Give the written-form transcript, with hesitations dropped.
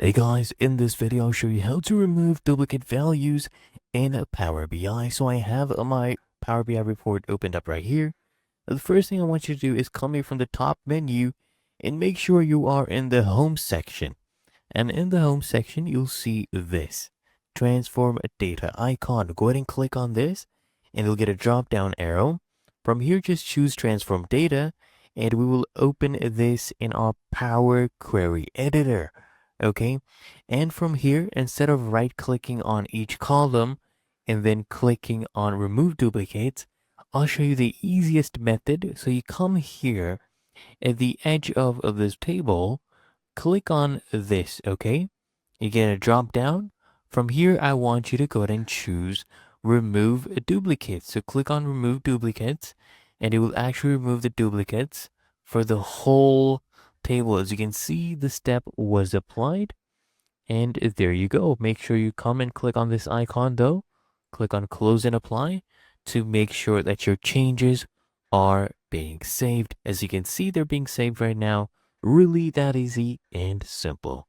Hey guys, in this video I'll show you how to remove duplicate values in Power BI. So I have my Power BI report opened up right here. The first thing I want you to do is come here from the top menu and make sure you are in the home section. And in the home section, you'll see this transform data icon. Go ahead and click on this and you'll get a drop down arrow. From here, just choose transform data and we will open this in our Power Query editor. Okay. And from here, instead of right clicking on each column and then clicking on remove duplicates, I'll show you the easiest method. So you come here at the edge of this table, click on this, okay? You get a drop down. From here, I want you to go ahead and choose remove duplicates. So click on remove duplicates and it will actually remove the duplicates for the whole table. As you can see, the step was applied and there you go. Make sure you come and click on this icon though. Click on close and apply to make sure that your changes are being saved. As you can see, they're being saved right now. Really that easy and simple.